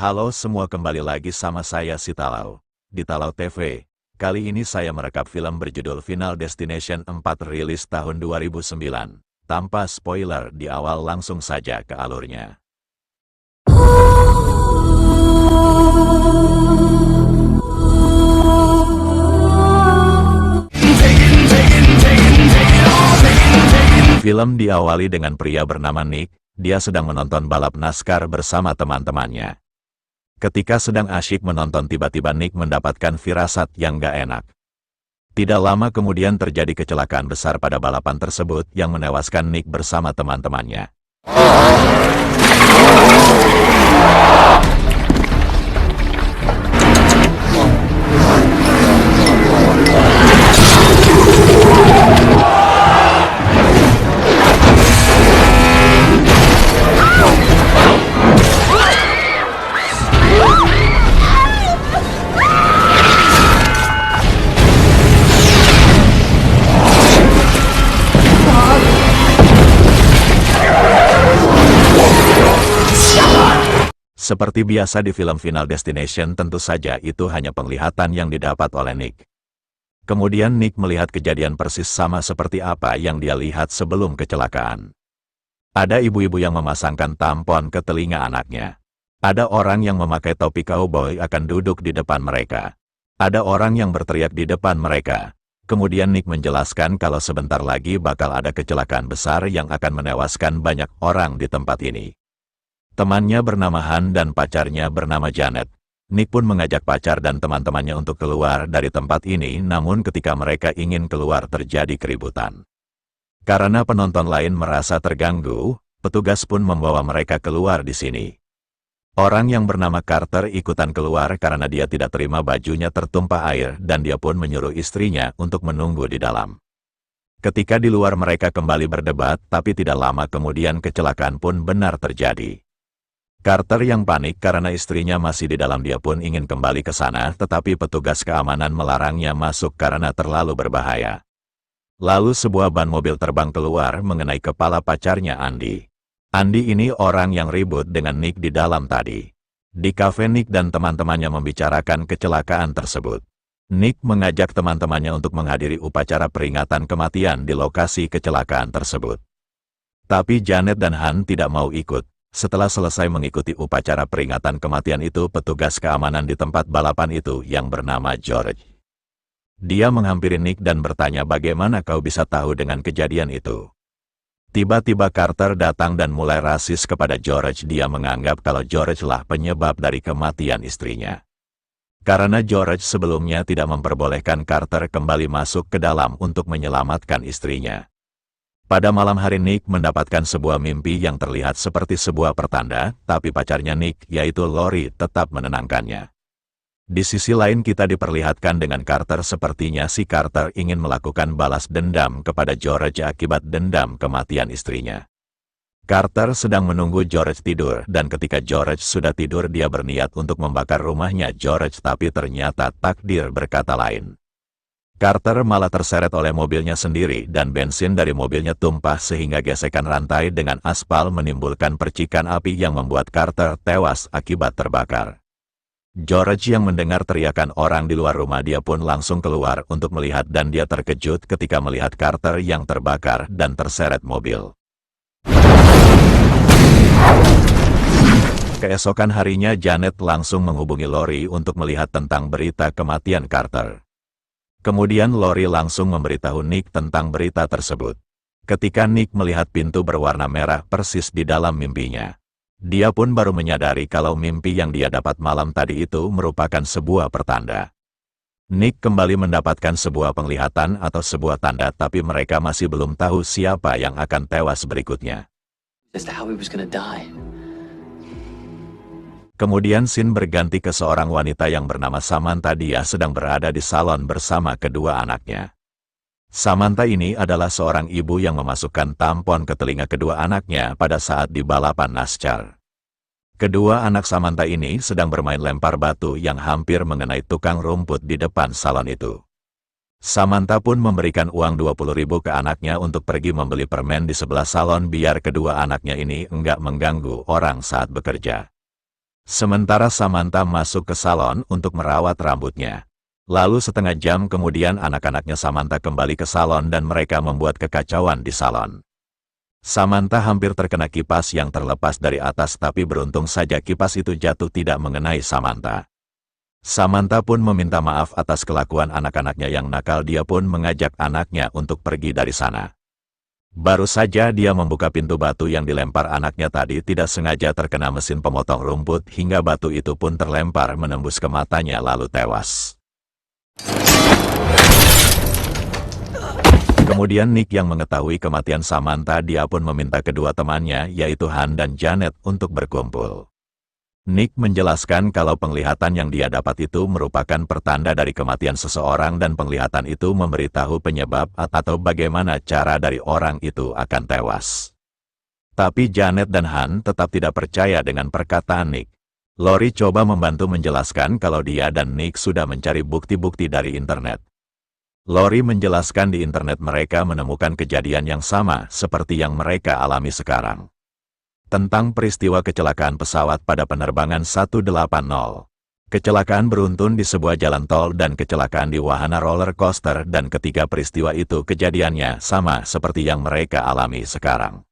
Halo semua, kembali lagi sama saya si Talau. Di Talau TV, kali ini saya merekap film berjudul Final Destination 4 rilis tahun 2009. Tanpa spoiler, di awal langsung saja ke alurnya. Film diawali dengan pria bernama Nick. Dia sedang menonton balap NASCAR bersama teman-temannya. Ketika sedang asyik menonton, tiba-tiba Nick mendapatkan firasat yang gak enak. Tidak lama kemudian terjadi kecelakaan besar pada balapan tersebut yang menewaskan Nick bersama teman-temannya. Seperti biasa di film Final Destination, tentu saja itu hanya penglihatan yang didapat oleh Nick. Kemudian Nick melihat kejadian persis sama seperti apa yang dia lihat sebelum kecelakaan. Ada ibu-ibu yang memasangkan tampon ke telinga anaknya. Ada orang yang memakai topi cowboy akan duduk di depan mereka. Ada orang yang berteriak di depan mereka. Kemudian Nick menjelaskan kalau sebentar lagi bakal ada kecelakaan besar yang akan menewaskan banyak orang di tempat ini. Temannya bernama Han dan pacarnya bernama Janet. Nick pun mengajak pacar dan teman-temannya untuk keluar dari tempat ini, namun ketika mereka ingin keluar terjadi keributan. Karena penonton lain merasa terganggu, petugas pun membawa mereka keluar di sini. Orang yang bernama Carter ikutan keluar karena dia tidak terima bajunya tertumpah air dan dia pun menyuruh istrinya untuk menunggu di dalam. Ketika di luar mereka kembali berdebat, tapi tidak lama kemudian kecelakaan pun benar terjadi. Carter yang panik karena istrinya masih di dalam, dia pun ingin kembali ke sana, tetapi petugas keamanan melarangnya masuk karena terlalu berbahaya. Lalu sebuah ban mobil terbang keluar mengenai kepala pacarnya Andy. Andy ini orang yang ribut dengan Nick di dalam tadi. Di kafe, Nick dan teman-temannya membicarakan kecelakaan tersebut. Nick mengajak teman-temannya untuk menghadiri upacara peringatan kematian di lokasi kecelakaan tersebut. Tapi Janet dan Han tidak mau ikut. Setelah selesai mengikuti upacara peringatan kematian itu, petugas keamanan di tempat balapan itu yang bernama George. Dia menghampiri Nick dan bertanya, bagaimana kau bisa tahu dengan kejadian itu? Tiba-tiba Carter datang dan mulai rasis kepada George. Dia menganggap kalau George lah penyebab dari kematian istrinya. Karena George sebelumnya tidak memperbolehkan Carter kembali masuk ke dalam untuk menyelamatkan istrinya. Pada malam hari Nick mendapatkan sebuah mimpi yang terlihat seperti sebuah pertanda, tapi pacarnya Nick, yaitu Lori, tetap menenangkannya. Di sisi lain kita diperlihatkan dengan Carter, sepertinya si Carter ingin melakukan balas dendam kepada George akibat dendam kematian istrinya. Carter sedang menunggu George tidur, dan ketika George sudah tidur dia berniat untuk membakar rumahnya George, tapi ternyata takdir berkata lain. Carter malah terseret oleh mobilnya sendiri dan bensin dari mobilnya tumpah sehingga gesekan rantai dengan aspal menimbulkan percikan api yang membuat Carter tewas akibat terbakar. George yang mendengar teriakan orang di luar rumah, dia pun langsung keluar untuk melihat dan dia terkejut ketika melihat Carter yang terbakar dan terseret mobil. Keesokan harinya Janet langsung menghubungi Lori untuk melihat tentang berita kematian Carter. Kemudian Lori langsung memberitahu Nick tentang berita tersebut. Ketika Nick melihat pintu berwarna merah persis di dalam mimpinya, dia pun baru menyadari kalau mimpi yang dia dapat malam tadi itu merupakan sebuah pertanda. Nick kembali mendapatkan sebuah penglihatan atau sebuah tanda, tapi mereka masih belum tahu siapa yang akan tewas berikutnya. Kemudian scene berganti ke seorang wanita yang bernama Samantha. Dia sedang berada di salon bersama kedua anaknya. Samantha ini adalah seorang ibu yang memasukkan tampon ke telinga kedua anaknya pada saat di balapan NASCAR. Kedua anak Samantha ini sedang bermain lempar batu yang hampir mengenai tukang rumput di depan salon itu. Samantha pun memberikan uang 20.000 ke anaknya untuk pergi membeli permen di sebelah salon biar kedua anaknya ini enggak mengganggu orang saat bekerja. Sementara Samantha masuk ke salon untuk merawat rambutnya. Lalu setengah jam kemudian anak-anaknya Samantha kembali ke salon dan mereka membuat kekacauan di salon. Samantha hampir terkena kipas yang terlepas dari atas tapi beruntung saja kipas itu jatuh tidak mengenai Samantha. Samantha pun meminta maaf atas kelakuan anak-anaknya yang nakal. Dia pun mengajak anaknya untuk pergi dari sana. Baru saja dia membuka pintu, batu yang dilempar anaknya tadi tidak sengaja terkena mesin pemotong rumput hingga batu itu pun terlempar menembus ke matanya lalu tewas. Kemudian Nick yang mengetahui kematian Samantha, dia pun meminta kedua temannya yaitu Han dan Janet untuk berkumpul. Nick menjelaskan kalau penglihatan yang dia dapat itu merupakan pertanda dari kematian seseorang dan penglihatan itu memberitahu penyebab atau bagaimana cara dari orang itu akan tewas. Tapi Janet dan Han tetap tidak percaya dengan perkataan Nick. Lori coba membantu menjelaskan kalau dia dan Nick sudah mencari bukti-bukti dari internet. Lori menjelaskan di internet mereka menemukan kejadian yang sama seperti yang mereka alami sekarang. Tentang peristiwa kecelakaan pesawat pada penerbangan 180. Kecelakaan beruntun di sebuah jalan tol dan kecelakaan di wahana roller coaster, dan ketiga peristiwa itu kejadiannya sama seperti yang mereka alami sekarang.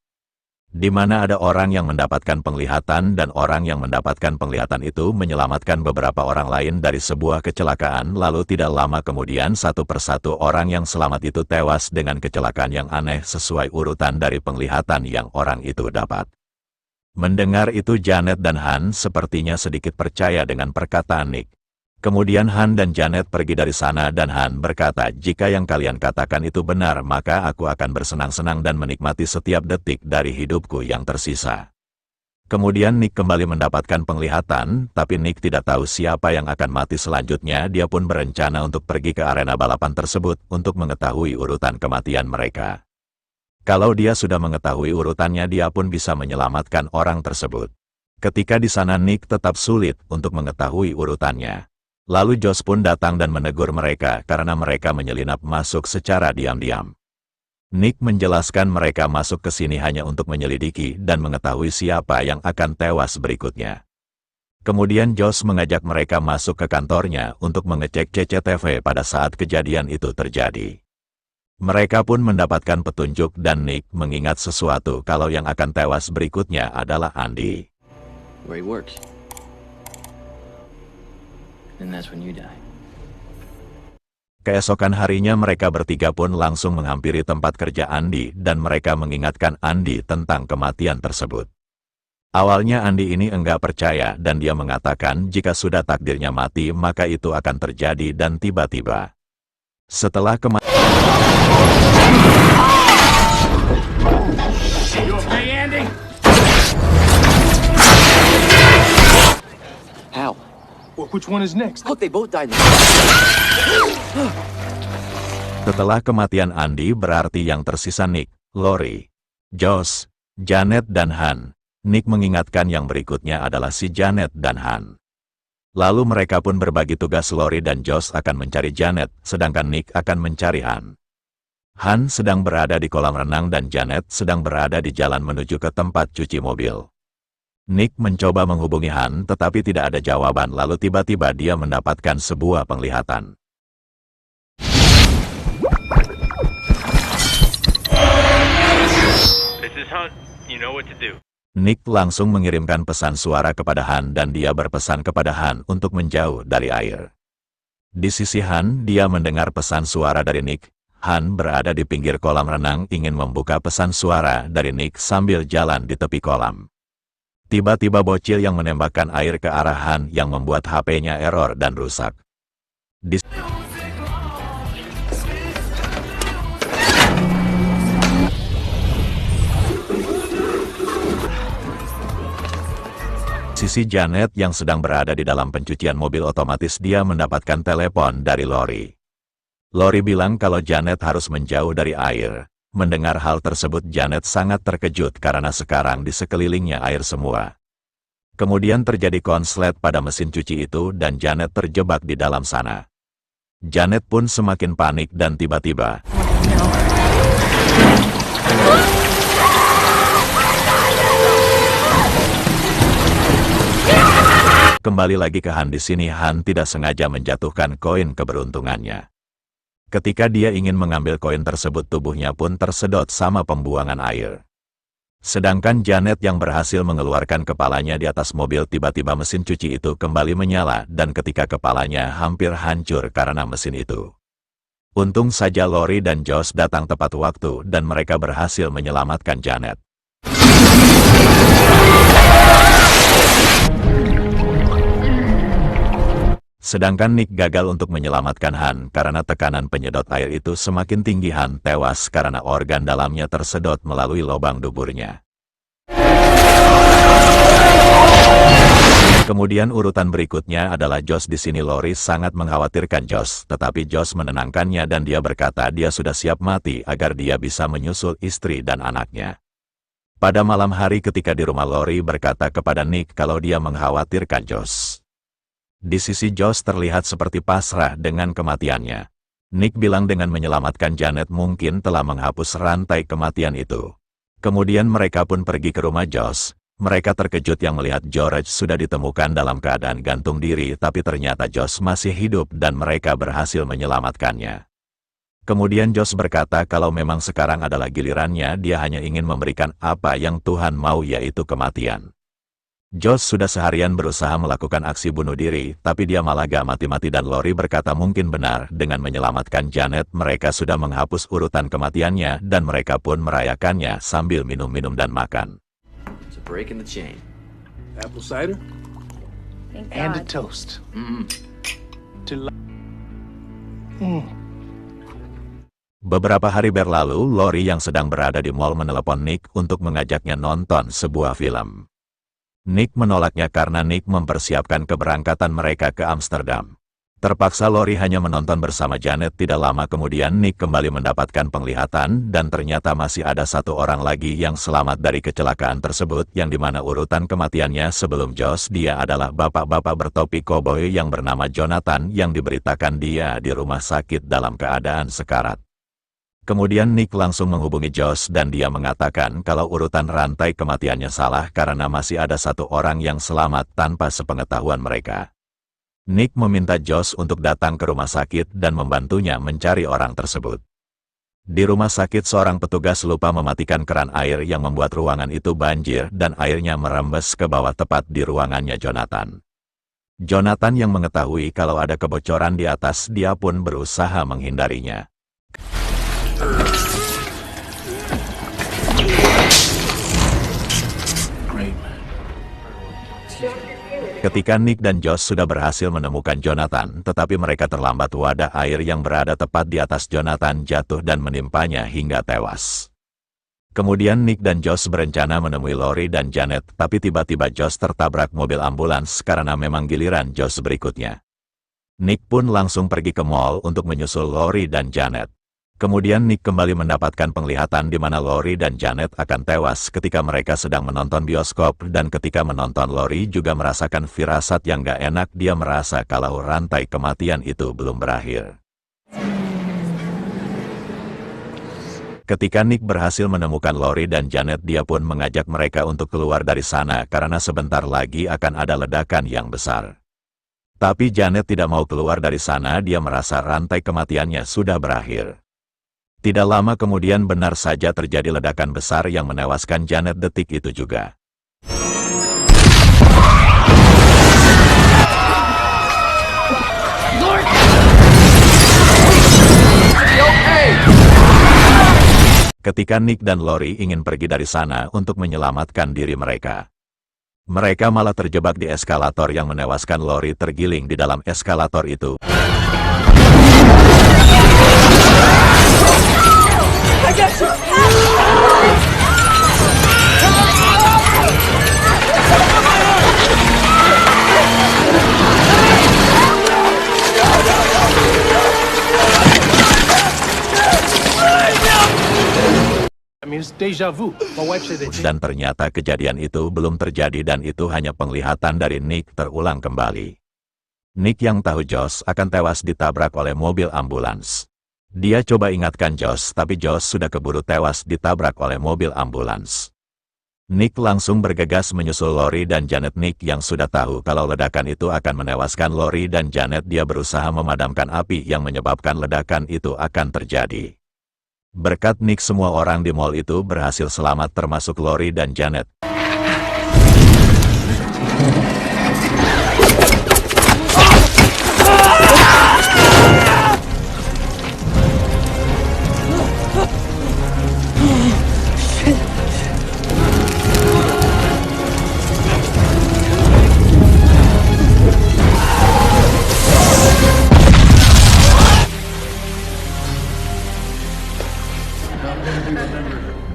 Di mana ada orang yang mendapatkan penglihatan dan orang yang mendapatkan penglihatan itu menyelamatkan beberapa orang lain dari sebuah kecelakaan, lalu tidak lama kemudian satu persatu orang yang selamat itu tewas dengan kecelakaan yang aneh sesuai urutan dari penglihatan yang orang itu dapat. Mendengar itu Janet dan Han sepertinya sedikit percaya dengan perkataan Nick. Kemudian Han dan Janet pergi dari sana dan Han berkata, jika yang kalian katakan itu benar maka aku akan bersenang-senang dan menikmati setiap detik dari hidupku yang tersisa. Kemudian Nick kembali mendapatkan penglihatan, tapi Nick tidak tahu siapa yang akan mati selanjutnya. Dia pun berencana untuk pergi ke arena balapan tersebut untuk mengetahui urutan kematian mereka. Kalau dia sudah mengetahui urutannya dia pun bisa menyelamatkan orang tersebut. Ketika di sana Nick tetap sulit untuk mengetahui urutannya. Lalu Josh pun datang dan menegur mereka karena mereka menyelinap masuk secara diam-diam. Nick menjelaskan mereka masuk ke sini hanya untuk menyelidiki dan mengetahui siapa yang akan tewas berikutnya. Kemudian Josh mengajak mereka masuk ke kantornya untuk mengecek CCTV pada saat kejadian itu terjadi. Mereka pun mendapatkan petunjuk dan Nick mengingat sesuatu kalau yang akan tewas berikutnya adalah Andy. Where he works. And that's when you die. Keesokan harinya mereka bertiga pun langsung menghampiri tempat kerja Andy dan mereka mengingatkan Andy tentang kematian tersebut. Awalnya Andy ini enggak percaya dan dia mengatakan jika sudah takdirnya mati maka itu akan terjadi dan tiba-tiba. Setelah kematian... How? Which one is next? Oh, they both died. Setelah kematian Andy berarti yang tersisa Nick, Lori, Josh, Janet dan Han. Nick mengingatkan yang berikutnya adalah si Janet dan Han. Lalu mereka pun berbagi tugas. Lori dan Josh akan mencari Janet, sedangkan Nick akan mencari Han. Han sedang berada di kolam renang dan Janet sedang berada di jalan menuju ke tempat cuci mobil. Nick mencoba menghubungi Han tetapi tidak ada jawaban, lalu tiba-tiba dia mendapatkan sebuah penglihatan. This is Hunt. You know what to do. Nick langsung mengirimkan pesan suara kepada Han dan dia berpesan kepada Han untuk menjauh dari air. Di sisi Han, dia mendengar pesan suara dari Nick. Han berada di pinggir kolam renang ingin membuka pesan suara dari Nick sambil jalan di tepi kolam. Tiba-tiba bocil yang menembakkan air ke arah Han yang membuat HP-nya error dan rusak. Di sisi Janet yang sedang berada di dalam pencucian mobil otomatis dia mendapatkan telepon dari Lori. Lori bilang kalau Janet harus menjauh dari air. Mendengar hal tersebut Janet sangat terkejut karena sekarang di sekelilingnya air semua. Kemudian terjadi konslet pada mesin cuci itu dan Janet terjebak di dalam sana. Janet pun semakin panik dan tiba-tiba Kembali lagi ke Han di sini, Han tidak sengaja menjatuhkan koin keberuntungannya. Ketika dia ingin mengambil koin tersebut, tubuhnya pun tersedot sama pembuangan air. Sedangkan Janet yang berhasil mengeluarkan kepalanya di atas mobil, tiba-tiba mesin cuci itu kembali menyala dan ketika kepalanya hampir hancur karena mesin itu. Untung saja Lori dan Josh datang tepat waktu dan mereka berhasil menyelamatkan Janet. Sedangkan Nick gagal untuk menyelamatkan Han karena tekanan penyedot air itu semakin tinggi. Han tewas karena organ dalamnya tersedot melalui lubang duburnya. Kemudian urutan berikutnya adalah Josh. Di sini Lori sangat mengkhawatirkan Josh, tetapi Josh menenangkannya dan dia berkata dia sudah siap mati agar dia bisa menyusul istri dan anaknya. Pada malam hari ketika di rumah, Lori berkata kepada Nick kalau dia mengkhawatirkan Josh. Di sisi Josh terlihat seperti pasrah dengan kematiannya. Nick bilang dengan menyelamatkan Janet mungkin telah menghapus rantai kematian itu. Kemudian mereka pun pergi ke rumah Josh. Mereka terkejut yang melihat George sudah ditemukan dalam keadaan gantung diri, tapi ternyata Josh masih hidup dan mereka berhasil menyelamatkannya. Kemudian Josh berkata kalau memang sekarang adalah gilirannya, dia hanya ingin memberikan apa yang Tuhan mau, yaitu kematian. Josh sudah seharian berusaha melakukan aksi bunuh diri, tapi dia malah gak mati-mati dan Lori berkata mungkin benar, dengan menyelamatkan Janet mereka sudah menghapus urutan kematiannya dan mereka pun merayakannya sambil minum-minum dan makan. It's a break in the chain. Apple cider Thank and a God. toast. Mm-mm. Beberapa hari berlalu, Lori yang sedang berada di mall menelepon Nick untuk mengajaknya nonton sebuah film. Nick menolaknya karena Nick mempersiapkan keberangkatan mereka ke Amsterdam. Terpaksa Lori hanya menonton bersama Janet. Tidak lama kemudian Nick kembali mendapatkan penglihatan dan ternyata masih ada satu orang lagi yang selamat dari kecelakaan tersebut, yang dimana urutan kematiannya sebelum Josh dia adalah bapak-bapak bertopi koboi yang bernama Jonathan yang diberitakan dia di rumah sakit dalam keadaan sekarat. Kemudian Nick langsung menghubungi Josh dan dia mengatakan kalau urutan rantai kematiannya salah karena masih ada satu orang yang selamat tanpa sepengetahuan mereka. Nick meminta Josh untuk datang ke rumah sakit dan membantunya mencari orang tersebut. Di rumah sakit seorang petugas lupa mematikan keran air yang membuat ruangan itu banjir dan airnya merembes ke bawah tepat di ruangannya Jonathan. Jonathan yang mengetahui kalau ada kebocoran di atas, dia pun berusaha menghindarinya. Ketika Nick dan Josh sudah berhasil menemukan Jonathan, tetapi mereka terlambat. Wadah air yang berada tepat di atas Jonathan jatuh dan menimpanya hingga tewas. Kemudian Nick dan Josh berencana menemui Lori dan Janet, tapi tiba-tiba Josh tertabrak mobil ambulans karena memang giliran Josh berikutnya. Nick pun langsung pergi ke mall untuk menyusul Lori dan Janet. Kemudian Nick kembali mendapatkan penglihatan di mana Lori dan Janet akan tewas ketika mereka sedang menonton bioskop, dan ketika menonton Lori juga merasakan firasat yang gak enak. Dia merasa kalau rantai kematian itu belum berakhir. Ketika Nick berhasil menemukan Lori dan Janet, dia pun mengajak mereka untuk keluar dari sana karena sebentar lagi akan ada ledakan yang besar. Tapi Janet tidak mau keluar dari sana, dia merasa rantai kematiannya sudah berakhir. Tidak lama kemudian benar saja terjadi ledakan besar yang menewaskan Janet detik itu juga. Ketika Nick dan Lori ingin pergi dari sana untuk menyelamatkan diri mereka, mereka malah terjebak di eskalator yang menewaskan Lori tergiling di dalam eskalator itu. I mean, it's deja vu. My wife said that. Dan ternyata kejadian itu belum terjadi dan itu hanya penglihatan dari Nick terulang kembali. Nick yang tahu Josh akan tewas ditabrak oleh mobil ambulans. Dia coba ingatkan Josh, tapi Josh sudah keburu tewas ditabrak oleh mobil ambulans. Nick langsung bergegas menyusul Lori dan Janet. Nick yang sudah tahu kalau ledakan itu akan menewaskan Lori dan Janet, dia berusaha memadamkan api yang menyebabkan ledakan itu akan terjadi. Berkat Nick, semua orang di mall itu berhasil selamat termasuk Lori dan Janet.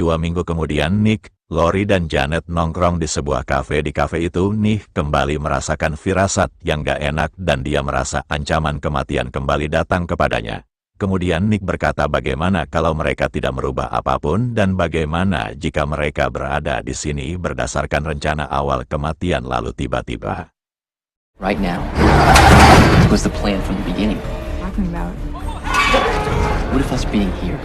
Dua minggu kemudian, Nick, Lori dan Janet nongkrong di sebuah kafe. Di kafe itu, Nick kembali merasakan firasat yang gak enak dan dia merasa ancaman kematian kembali datang kepadanya. Kemudian Nick berkata bagaimana kalau mereka tidak merubah apapun dan bagaimana jika mereka berada di sini berdasarkan rencana awal kematian lalu tiba-tiba. Right now was the plan from the beginning. Talking about. What if us being here